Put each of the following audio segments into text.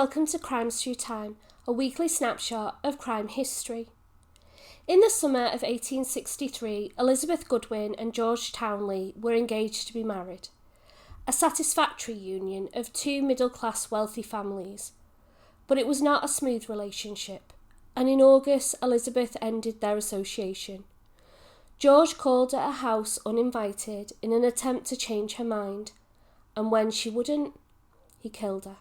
welcome to Crimes Through Time, a weekly snapshot of crime history. In the summer of 1863, Elizabeth Goodwin and George Townley were engaged to be married, a satisfactory union of two middle-class wealthy families. But it was not a smooth relationship, and in August, Elizabeth ended their association. George called at her house uninvited in an attempt to change her mind, and when she wouldn't, he killed her.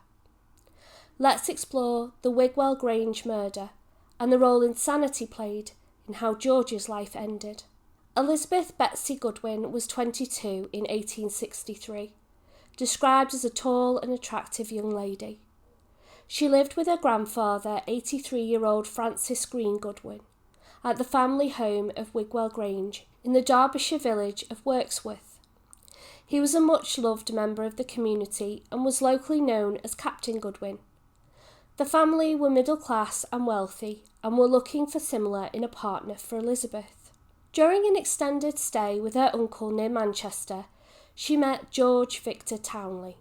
Let's explore the Wigwell Grange murder and the role insanity played in how George's life ended. Elizabeth Betsy Goodwin was 22 in 1863, described as a tall and attractive young lady. She lived with her grandfather, 83-year-old Francis Green Goodwin, at the family home of Wigwell Grange in the Derbyshire village of Wirksworth. He was a much-loved member of the community and was locally known as Captain Goodwin. The family were middle-class and wealthy and were looking for similar in a partner for Elizabeth. During an extended stay with her uncle near Manchester, she met George Victor Townley.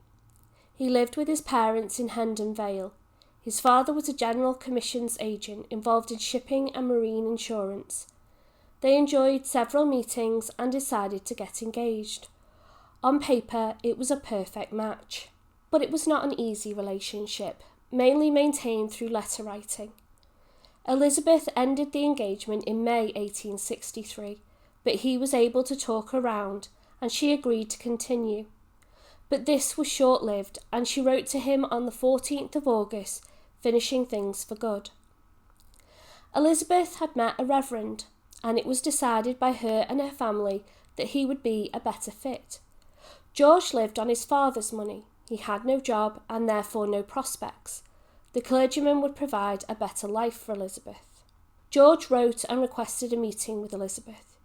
He lived with his parents in Hendon Vale. His father was a General Commissions agent involved in shipping and marine insurance. They enjoyed several meetings and decided to get engaged. On paper, it was a perfect match. But it was not an easy relationship, mainly maintained through letter writing. Elizabeth ended the engagement in May 1863, but he was able to talk her round and she agreed to continue. But this was short-lived and she wrote to him on the 14th of August, finishing things for good. Elizabeth had met a reverend, and it was decided by her and her family that he would be a better fit. George lived on his father's money. He had no job and therefore no prospects. The clergyman would provide a better life for Elizabeth. George wrote and requested a meeting with Elizabeth.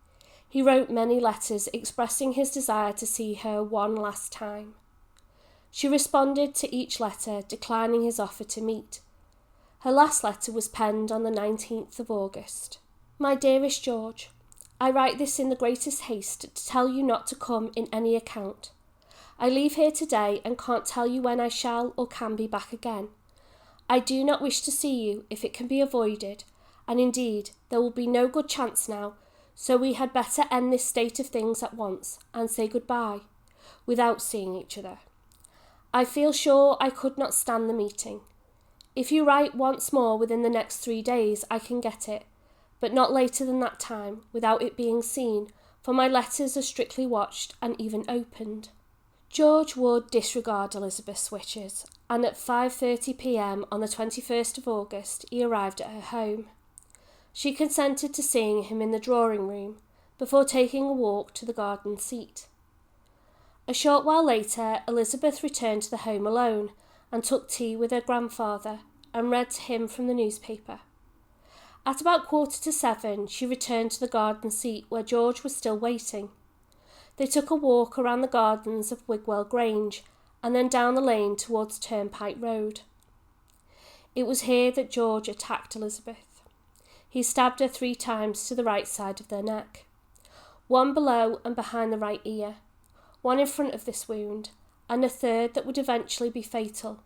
He wrote many letters expressing his desire to see her one last time. She responded to each letter, declining his offer to meet. Her last letter was penned on the 19th of August. My dearest George, I write this in the greatest haste to tell you not to come in any account. I leave here today and can't tell you when I shall or can be back again. I do not wish to see you if it can be avoided, and indeed there will be no good chance now, so we had better end this state of things at once and say goodbye, without seeing each other. I feel sure I could not stand the meeting. If you write once more within the next 3 days, I can get it, but not later than that time, without it being seen, for my letters are strictly watched and even opened. George would disregard Elizabeth's wishes, and at 5:30 p.m. on the 21st of August he arrived at her home. She consented to seeing him in the drawing room, before taking a walk to the garden seat. A short while later, Elizabeth returned to the home alone, and took tea with her grandfather, and read to him from the newspaper. At about 6:45, she returned to the garden seat where George was still waiting. They took a walk around the gardens of Wigwell Grange and then down the lane towards Turnpike Road. It was here that George attacked Elizabeth. He stabbed her 3 times to the right side of the neck, 1 below and behind the right ear, 1 in front of this wound, and a 3rd that would eventually be fatal.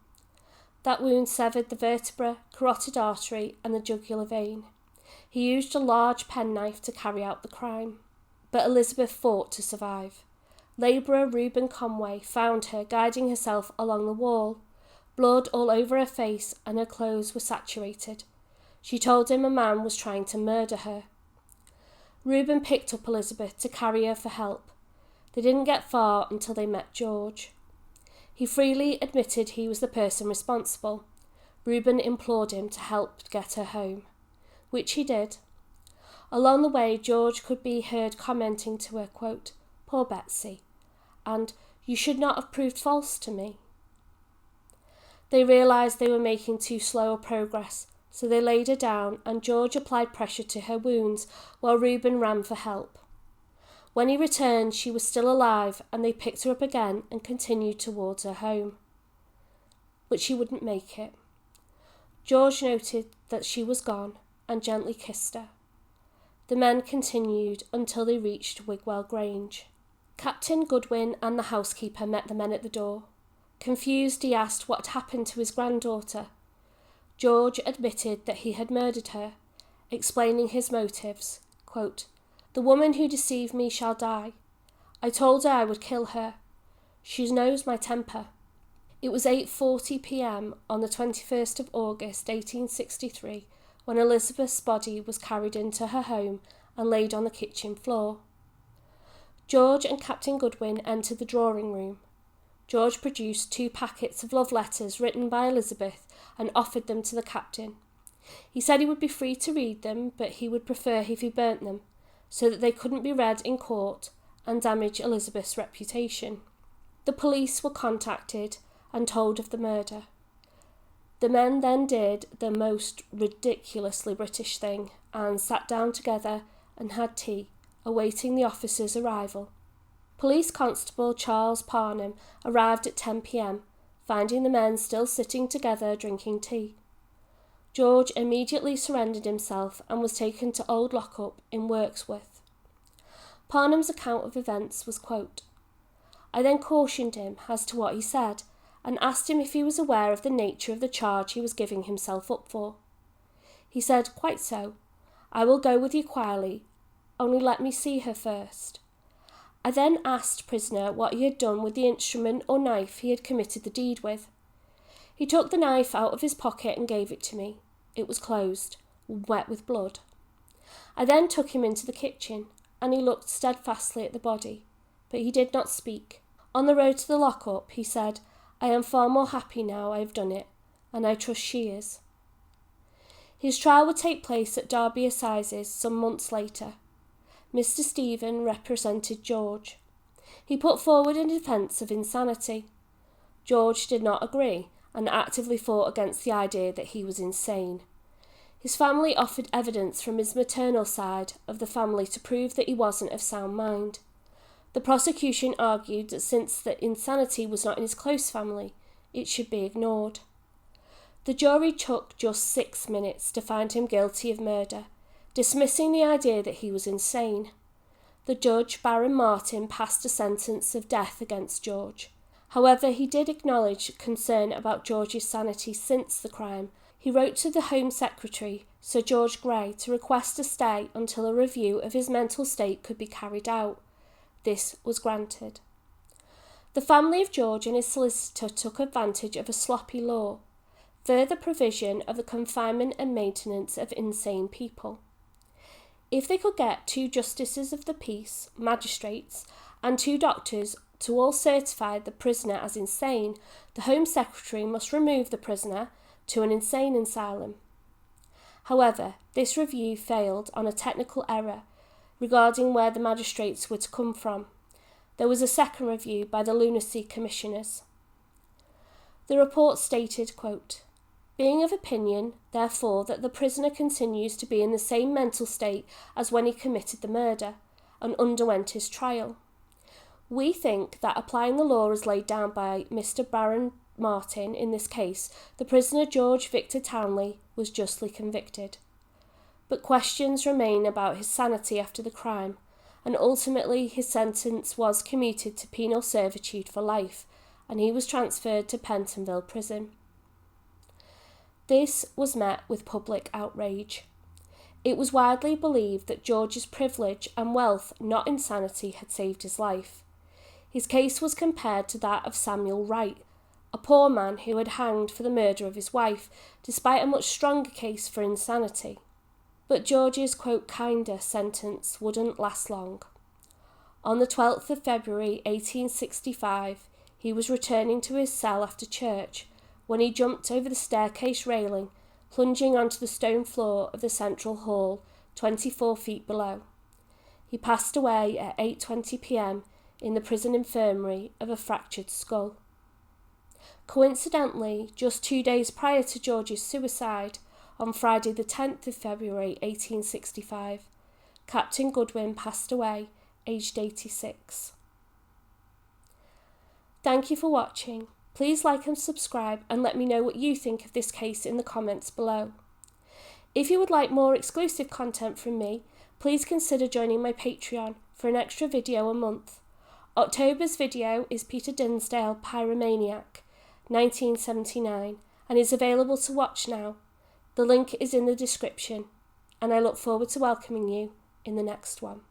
That wound severed the vertebra, carotid artery and the jugular vein. He used a large penknife to carry out the crime. But Elizabeth fought to survive. Labourer Reuben Conway found her guiding herself along the wall, blood all over her face and her clothes were saturated. She told him a man was trying to murder her. Reuben picked up Elizabeth to carry her for help. They didn't get far until they met George. He freely admitted he was the person responsible. Reuben implored him to help get her home, which he did. Along the way, George could be heard commenting to her, quote, "Poor Betsy," and "You should not have proved false to me." They realised they were making too slow a progress, so they laid her down and George applied pressure to her wounds while Reuben ran for help. When he returned, she was still alive and they picked her up again and continued towards her home. But she wouldn't make it. George noted that she was gone and gently kissed her. The men continued until they reached Wigwell Grange. Captain Goodwin and the housekeeper met the men at the door. Confused, he asked what had happened to his granddaughter, George admitted that he had murdered her, explaining his motives. Quote, "The woman who deceived me shall die. I told her I would kill her. She knows my temper." It was 8:40 p.m. on the 21st of August 1863 when Elizabeth's body was carried into her home and laid on the kitchen floor. George and Captain Goodwin entered the drawing room. George produced 2 packets of love letters written by Elizabeth and offered them to the captain. He said he would be free to read them, but he would prefer if he burnt them, so that they couldn't be read in court and damage Elizabeth's reputation. The police were contacted and told of the murder. The men then did the most ridiculously British thing and sat down together and had tea, awaiting the officer's arrival. Police Constable Charles Parnham arrived at 10 p.m, finding the men still sitting together drinking tea. George immediately surrendered himself and was taken to Old Lockup in Wirksworth. Parnham's account of events was, quote, "I then cautioned him as to what he said and asked him if he was aware of the nature of the charge he was giving himself up for. He said, 'Quite so. I will go with you quietly, only let me see her first.' I then asked prisoner what he had done with the instrument or knife he had committed the deed with. He took the knife out of his pocket and gave it to me. It was closed, wet with blood. I then took him into the kitchen, and he looked steadfastly at the body, but he did not speak. On the road to the lock-up, he said, 'I am far more happy now I have done it, and I trust she is.' His trial would take place at Derby Assizes some months later. Mr. Stephen represented George. He put forward a defence of insanity. George did not agree and actively fought against the idea that he was insane. His family offered evidence from his maternal side of the family to prove that he wasn't of sound mind. The prosecution argued that since the insanity was not in his close family, it should be ignored. The jury took just 6 minutes to find him guilty of murder, dismissing the idea that he was insane. The judge, Baron Martin, passed a sentence of death against George. However, he did acknowledge concern about George's sanity since the crime. He wrote to the Home Secretary, Sir George Grey, to request a stay until a review of his mental state could be carried out. This was granted. The family of George and his solicitor took advantage of a sloppy law, further provision of the confinement and maintenance of insane people. If they could get 2 justices of the peace, magistrates, and 2 doctors to all certify the prisoner as insane, the Home Secretary must remove the prisoner to an insane asylum. However, this review failed on a technical error regarding where the magistrates were to come from. There was a second review by the Lunacy Commissioners. The report stated, quote, "Being of opinion, therefore, that the prisoner continues to be in the same mental state as when he committed the murder and underwent his trial, we think that applying the law as laid down by Mr. Baron Martin in this case, the prisoner George Victor Townley was justly convicted. But questions remain about his sanity after the crime, and ultimately his sentence was commuted to penal servitude for life, and he was transferred to Pentonville Prison." This was met with public outrage. It was widely believed that George's privilege and wealth, not insanity, had saved his life. His case was compared to that of Samuel Wright, a poor man who had hanged for the murder of his wife, despite a much stronger case for insanity. But George's, quote, kinder sentence wouldn't last long. On the 12th of February 1865, he was returning to his cell after church when he jumped over the staircase railing, plunging onto the stone floor of the central hall, 24 feet below. He passed away at 8:20 p.m. in the prison infirmary of a fractured skull. Coincidentally, just 2 days prior to George's suicide, on Friday the 10th of February 1865, Captain Goodwin passed away, aged 86. Thank you for watching. Please like and subscribe and let me know what you think of this case in the comments below. If you would like more exclusive content from me, please consider joining my Patreon for an extra video a month. October's video is Peter Dinsdale, Pyromaniac, 1979, and is available to watch now. The link is in the description, and I look forward to welcoming you in the next one.